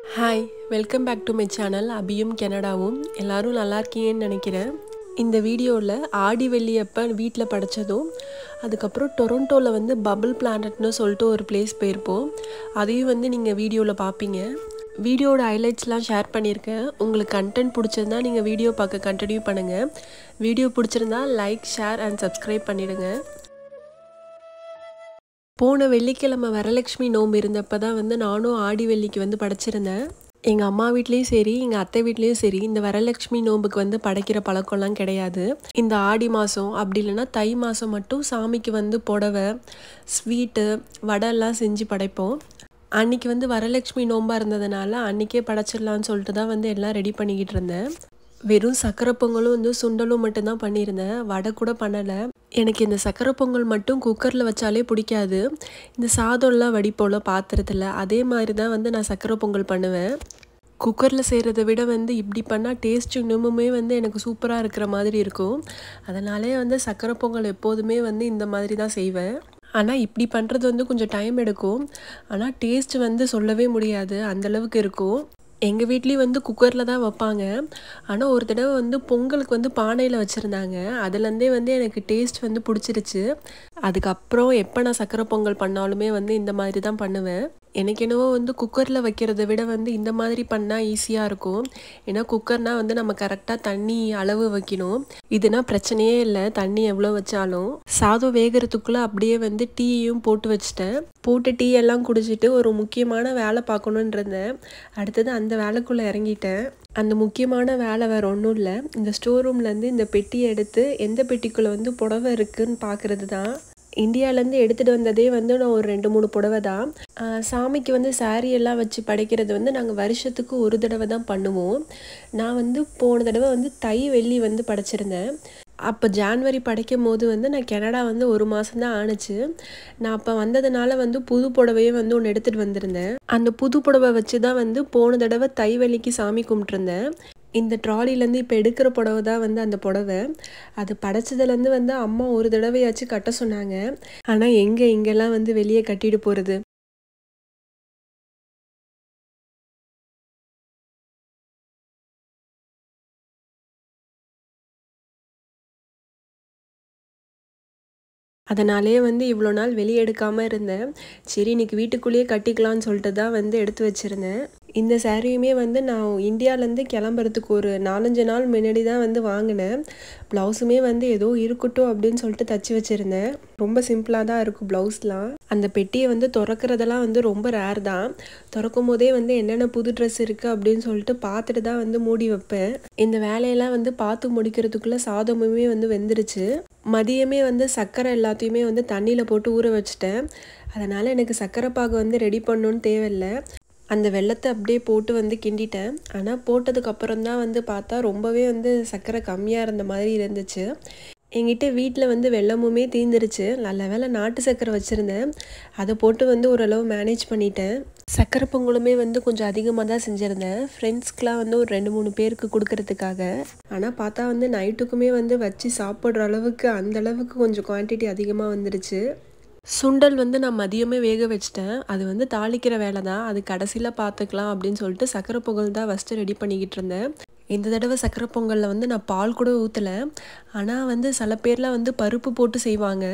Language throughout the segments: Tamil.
Hi welcome back to my channel அபியும் கனடாவும். எல்லோரும் நல்லா இருக்கீங்கன்னு நினைக்கிறேன். இந்த வீடியோவில் ஆடி வெள்ளி அப்போ வீட்டில் படைச்சதும், அதுக்கப்புறம் டொரண்டோவில் வந்து பபிள் பிளானட்னு சொல்லிட்டு ஒரு பிளேஸ் போயிருப்போம். அதையும் நீங்கள் வீடியோவில் பார்ப்பீங்க. வீடியோட ஹைலைட்ஸ்லாம் ஷேர் பண்ணியிருக்கேன். உங்களுக்கு கண்டென்ட் பிடிச்சிருந்தா நீங்கள் வீடியோ பார்க்க கண்டினியூ பண்ணுங்கள். வீடியோ பிடிச்சிருந்தா லைக், ஷேர் அண்ட் சப்ஸ்கிரைப் பண்ணிவிடுங்க. போன வெள்ளிக்கிழமை வரலட்சுமி நோம்பு இருந்தப்போ தான் நானும் ஆடி வெள்ளிக்கு படைச்சிருந்தேன். எங்கள் அம்மா வீட்லேயும் சரி, எங்கள் அத்தை வீட்லேயும் சரி, இந்த வரலட்சுமி நோம்புக்கு படைக்கிற பழக்கம்லாம் கிடையாது. இந்த ஆடி மாதம் அப்படி இல்லைன்னா தை மாதம் மட்டும் சாமிக்கு புடவை, ஸ்வீட்டு, வடைலாம் செஞ்சு படைப்போம். அன்றைக்கி வரலட்சுமி நோம்பாக இருந்ததுனால அன்றைக்கே படைச்சிடலான்னு சொல்லிட்டு தான் எல்லாம் ரெடி பண்ணிக்கிட்டு இருந்தேன். வெறும் சக்கரை பொங்கலும் சுண்டலும் மட்டும்தான் பண்ணியிருந்தேன். வடை கூட பண்ணலை. எனக்கு இந்த சக்கரை பொங்கல் மட்டும் குக்கரில் வச்சாலே பிடிக்காது. இந்த சாதம்லாம் வடிப்போல் பாத்திரத்தில், அதே மாதிரி தான் நான் சக்கரை பொங்கல் பண்ணுவேன். குக்கரில் செய்கிறத விட இப்படி பண்ணால் டேஸ்ட் இன்னுமுமே எனக்கு சூப்பராக இருக்கிற மாதிரி இருக்கும். அதனாலே சக்கரை பொங்கல் எப்போதுமே இந்த மாதிரி தான் செய்வேன். ஆனால் இப்படி பண்ணுறது கொஞ்சம் டைம் எடுக்கும். ஆனால் டேஸ்ட் சொல்லவே முடியாது, அந்தளவுக்கு இருக்கும். எங்கள் வீட்லேயும் குக்கரில் தான் வைப்பாங்க. ஆனால் ஒரு தடவை பொங்கலுக்கு பானையில் வச்சுருந்தாங்க. அதுலேருந்தே எனக்கு டேஸ்ட் பிடிச்சிருச்சு. அதுக்கப்புறம் எப்போ நான் சக்கரை பொங்கல் பண்ணாலுமே இந்த மாதிரி தான் பண்ணுவேன். எனக்கு என்னவோ குக்கரில் வைக்கிறத விட இந்த மாதிரி பண்ணால் ஈஸியாக இருக்கும். ஏன்னா குக்கர்னால் நம்ம கரெக்டாக தண்ணி அளவு வைக்கணும். இதுனா பிரச்சனையே இல்லை, தண்ணி எவ்வளோ வச்சாலும். சாதம் வேகிறதுக்குள்ளே அப்படியே டீயையும் போட்டு வச்சிட்டேன். போட்டு டீ எல்லாம் குடிச்சிட்டு ஒரு முக்கியமான வேலை பார்க்கணுன்னு இருந்தேன். அடுத்தது அந்த வேலைக்குள்ளே இறங்கிட்டேன். அந்த முக்கியமான வேலை வேறு ஒன்றும் இல்லை, இந்த ஸ்டோர் ரூம்லேருந்து இந்த பெட்டியை எடுத்து எந்த பெட்டிக்குள்ளே புடவை இருக்குதுன்னு பார்க்குறது தான். இந்தியாவிலேருந்து எடுத்துகிட்டு வந்ததே நான் ஒரு 2-3 புடவை தான். சாமிக்கு சாரீ எல்லாம் வச்சு படைக்கிறது நாங்கள் வருஷத்துக்கு ஒரு தடவை தான் பண்ணுவோம். நான் போன தடவை தை வெள்ளி படைச்சிருந்தேன். அப்போ ஜான்வரி படைக்கும் போது நான் கனடா ஒரு மாதம் தான் ஆணுச்சு. நான் அப்போ வந்ததுனால புது புடவையே ஒன்று எடுத்துகிட்டு வந்திருந்தேன். அந்த புது புடவை வச்சு தான் போன தடவை தை வெள்ளிக்கு சாமி கும்பிட்டுருந்தேன். இந்த ட்ராலிலேருந்து இப்போ எடுக்கிற புடவை தான் அந்த புடவை. அது படைச்சதுலேருந்து அம்மா ஒரு தடவையாச்சும் கட்ட சொன்னாங்க. ஆனால் இங்கெல்லாம் வெளியே கட்டிட்டு போகிறது. அதனாலே இவ்வளோ நாள் வெளியே எடுக்காமல் இருந்தேன். சரி இன்னைக்கு வீட்டுக்குள்ளேயே கட்டிக்கலான்னு சொல்லிட்டு தான் எடுத்து வச்சுருந்தேன். இந்த சாரியுமே நான் இந்தியாவிலேருந்து கிளம்புறதுக்கு ஒரு 4-5 நாள் முன்னாடி தான் வாங்கினேன். ப்ளவுஸுமே ஏதோ இருக்கட்டும் அப்படின்னு சொல்லிட்டு தச்சு வச்சுருந்தேன். ரொம்ப சிம்பிளாக தான் இருக்கும் ப்ளவுஸ்லாம். அந்த பெட்டியை திறக்கிறதெல்லாம் ரொம்ப ரேர் தான். திறக்கும் போதே என்னென்ன புது ட்ரெஸ் இருக்குது அப்படின்னு சொல்லிட்டு பார்த்துட்டு தான் மூடி வைப்பேன். இந்த வேலையெல்லாம் பார்த்து முடிக்கிறதுக்குள்ளே சாதமுமே வெந்துருச்சு. மதியமே சர்க்கரை எல்லாத்தையுமே தண்ணியில் போட்டு ஊற வச்சுட்டேன். அதனால் எனக்கு சர்க்கரை பாகு ரெடி பண்ணணுன்னு தேவையில்லை. அந்த வெல்லத்தை அப்படியே போட்டு கிண்டிட்டேன். ஆனால் போட்டதுக்கப்புறம் தான் பார்த்தா ரொம்பவே சர்க்கரை கம்மியாக இருந்த மாதிரி இருந்துச்சு. என்கிட்ட வீட்டில் வெல்லமுமே தீந்துருச்சு. நல்ல வேளை நாட்டு சர்க்கரை வச்சுருந்தேன். அதை போட்டு ஓரளவு மேனேஜ் பண்ணிட்டேன். சர்க்கரை பொங்கலுமே கொஞ்சம் அதிகமாக தான் செஞ்சுருந்தேன். ஃப்ரெண்ட்ஸ்க்கெலாம் ஒரு 2-3 பேருக்கு கொடுக்கறதுக்காக. ஆனால் பார்த்தா நைட்டுக்குமே வச்சு சாப்பிட்ற அளவுக்கு அந்தளவுக்கு கொஞ்சம் குவான்டிட்டி அதிகமாக வந்துடுச்சு. சுண்டல் நான் மதியமே வேக வச்சிட்டேன். அது தாளிக்கிற வேலை தான், அது கடைசியில் பார்த்துக்கலாம் அப்படின்னு சொல்லிட்டு சக்கரை பொங்கல் தான் ஃபஸ்ட்டு ரெடி பண்ணிக்கிட்டு இருந்தேன். இந்த தடவை சக்கரை பொங்கலில் நான் பால் கூட ஊற்றலை. ஆனால் சில பேர்லாம் பருப்பு போட்டு செய்வாங்க.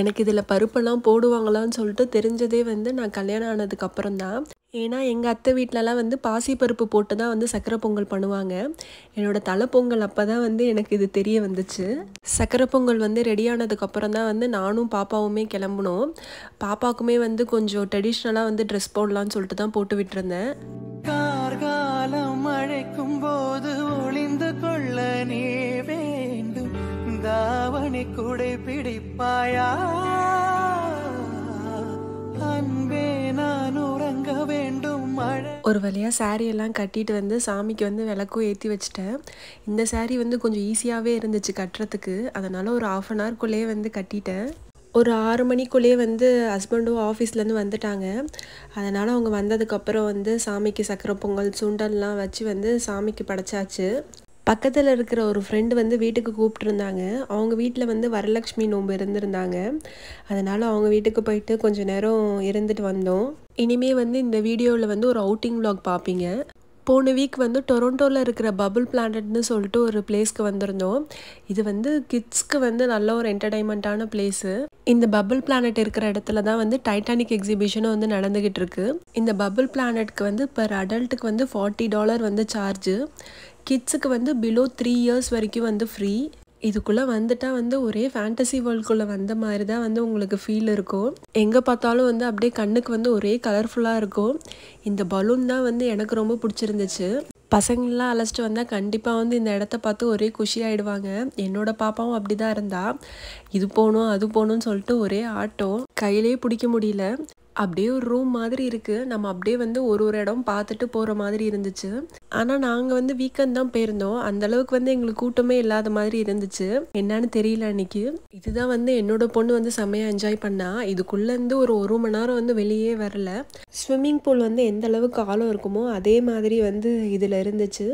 எனக்கு இதில் பருப்பெல்லாம் போடுவாங்களான்னு சொல்லிட்டு தெரிஞ்சதே நான் கல்யாணம் ஆனதுக்கப்புறம் தான். ஏன்னா எங்கள் அத்தை வீட்டிலலாம் பாசிப்பருப்பு போட்டு தான் சக்கரை பொங்கல் பண்ணுவாங்க. என்னோடய தலை பொங்கல் அப்போ தான் எனக்கு இது தெரிய வந்துச்சு. சக்கரை பொங்கல் ரெடியானதுக்கப்புறம் தான் நானும் பாப்பாவுமே கிளம்புனோம். பாப்பாவுக்குமே கொஞ்சம் ட்ரெடிஷ்னலாக ட்ரெஸ் போடலான்னு சொல்லிட்டு தான் போட்டு விட்டுருந்தேன். கார்காலம் அழைக்கும் போது ஒளிந்து கொள்ள நீ வேண்டும், தாவணி குடை பிடிப்பாயா, அன்பே நான் உறங்க வேண்டும். ஒரு வழியாக சாரீ எல்லாம் கட்டிட்டு சாமிக்கு விளக்கும் ஏற்றி வச்சுட்டேன். இந்த சாரீ கொஞ்சம் ஈஸியாகவே இருந்துச்சு கட்டுறதுக்கு. அதனால் ஒரு 1/2 an hourக்குள்ளேயே கட்டிட்டேன். ஒரு 6 மணிக்குள்ளேயே ஹஸ்பண்டும் ஆஃபீஸ்லேருந்து வந்துட்டாங்க. அதனால் அவங்க வந்ததுக்கப்புறம் சாமிக்கு சக்கரை பொங்கல் சுண்டல்லாம் வச்சு சாமிக்கு படைச்சாச்சு. பக்கத்தில் இருக்கிற ஒரு ஃப்ரெண்டு வந்து வீட்டுக்கு கூப்பிட்டுருந்தாங்க. அவங்க வீட்டில் வந்து வரலட்சுமி நோன்பு இருந்திருந்தாங்க. அதனால் அவங்க வீட்டுக்கு போயிட்டு கொஞ்சம் நேரம் இருந்துட்டு வந்தோம். இனிமே வந்து இந்த வீடியோவில் வந்து ஒரு அவுட்டிங் vlog பார்ப்பீங்க. போன வீக் வந்து டொரண்டோவில் இருக்கிற பபுள் பிளானட்னு சொல்லிட்டு ஒரு பிளேஸ்க்கு வந்திருந்தோம். இது வந்து கிட்ஸ்க்கு வந்து நல்ல ஒரு என்டர்டைன்மெண்ட்டான பிளேஸு. இந்த பபுள் பிளானட் இருக்கிற இடத்துல தான் வந்து டைட்டானிக் எக்ஸிபிஷனும் வந்து நடந்துக்கிட்டு இருக்கு. இந்த பபுள் பிளானட்க்கு வந்து பர் அடல்ட்டுக்கு வந்து $40 வந்து சார்ஜு. கிட்ஸுக்கு வந்து பிலோ 3 years வரைக்கும் வந்து ஃப்ரீ. இதுக்குள்ளே வந்துட்டால் வந்து ஒரே ஃபேண்டசி வேர்ல்டுக்குள்ளே வந்த மாதிரி தான் வந்து உங்களுக்கு ஃபீல் இருக்கும். எங்கே பார்த்தாலும் வந்து அப்படியே கண்ணுக்கு வந்து ஒரே கலர்ஃபுல்லாக இருக்கும். இந்த பலூன் தான் வந்து எனக்கு ரொம்ப பிடிச்சிருந்துச்சு. பசங்களெலாம் அழைச்சிட்டு வந்தால் கண்டிப்பாக வந்து இந்த இடத்த பார்த்து ஒரே குஷியாகிடுவாங்க. என்னோடய பாப்பாவும் அப்படி தான் இருந்தா. இது போகணும் அது போகணுன்னு சொல்லிட்டு ஒரே ஆட்டம், கையிலே பிடிக்க முடியல. அப்படியே ஒரு ரூம் மாதிரி இருக்குது. நம்ம அப்படியே வந்து ஒரு இடம் பார்த்துட்டு போகிற மாதிரி இருந்துச்சு. ஆனால் நாங்கள் வந்து வீக்கெண்ட் தான் போயிருந்தோம். அந்தளவுக்கு வந்து எங்களுக்கு கூட்டமே இல்லாத மாதிரி இருந்துச்சு. என்னன்னு தெரியல அன்றைக்கி. இதுதான் வந்து என்னோடய பொண்ணு வந்து செம்மையாக என்ஜாய் பண்ணா. இதுக்குள்ளேருந்து ஒரு மணி நேரம் வந்து வெளியே வரல. ஸ்விம்மிங் பூல் வந்து எந்த அளவுக்கு ஆழம் இருக்குமோ அதே மாதிரி வந்து இதில் இருந்துச்சு.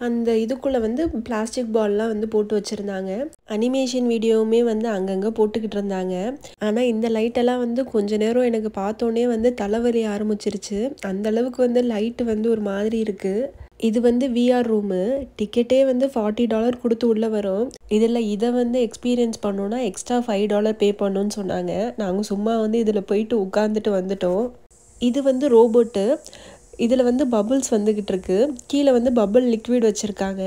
அந்த இதுக்குள்ளே வந்து பிளாஸ்டிக் பால்லாம் வந்து போட்டு வச்சுருந்தாங்க. அனிமேஷன் வீடியோவுமே வந்து அங்கங்கே போட்டுக்கிட்டு இருந்தாங்க. ஆனால் இந்த லைட்டெல்லாம் வந்து கொஞ்ச நேரம் எனக்கு பார்த்தோன்னே வந்து தலைவலி ஆரம்பிச்சிருச்சு. அந்தளவுக்கு வந்து லைட்டு வந்து ஒரு மாதிரி இருக்குது. இது வந்து விஆர் ரூமு. டிக்கெட்டே வந்து $40 கொடுத்து உள்ளே வரும். இதை வந்து எக்ஸ்பீரியன்ஸ் பண்ணோன்னா எக்ஸ்ட்ரா $5 பே பண்ணணுன்னு சொன்னாங்க. நாங்கள் சும்மா வந்து இதில் போயிட்டு உட்காந்துட்டு வந்துட்டோம். இது வந்து ரோபோட்டு. இதில் வந்து பபுள்ஸ் வந்துக்கிட்டு இருக்கு. கீழே வந்து பபுள் லிக்விட் வச்சுருக்காங்க.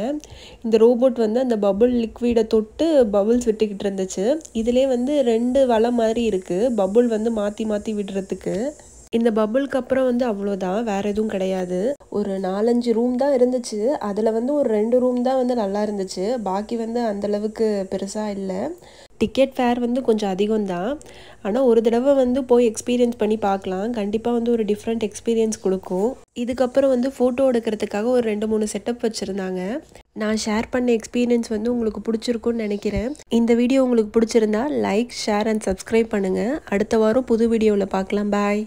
இந்த ரோபோட் வந்து அந்த பபுள் லிக்விடை தொட்டு பபுள்ஸ் விட்டுக்கிட்டு இருந்துச்சு. இதிலே வந்து 2 வலை மாதிரி இருக்குது, பபுள் வந்து மாற்றி மாற்றி விடுறதுக்கு. இந்த பபுளுக்கு அப்புறம் வந்து அவ்வளோதான், வேறு எதுவும் கிடையாது. ஒரு 4-5 ரூம் தான் இருந்துச்சு. அதில் வந்து ஒரு 2 ரூம் தான் வந்து நல்லா இருந்துச்சு. பாக்கி வந்து அந்தளவுக்கு பெருசாக இல்லை. டிக்கெட் ஃபேர் வந்து கொஞ்சம் அதிகம்தான். ஆனால் ஒரு தடவை வந்து போய் எக்ஸ்பீரியன்ஸ் பண்ணி பார்க்கலாம். கண்டிப்பாக வந்து ஒரு டிஃப்ரெண்ட் எக்ஸ்பீரியன்ஸ் கொடுக்கும். இதுக்கப்புறம் வந்து ஃபோட்டோ எடுக்கிறதுக்காக ஒரு 2-3 செட்டப் வச்சுருந்தாங்க. நான் ஷேர் பண்ண எக்ஸ்பீரியன்ஸ் வந்து உங்களுக்கு பிடிச்சிருக்குன்னு நினைக்கிறேன். இந்த வீடியோ உங்களுக்கு பிடிச்சிருந்தா லைக், ஷேர் அண்ட் சப்ஸ்கிரைப் பண்ணுங்கள். அடுத்த வாரம் புது வீடியோவில் பார்க்கலாம். பாய்.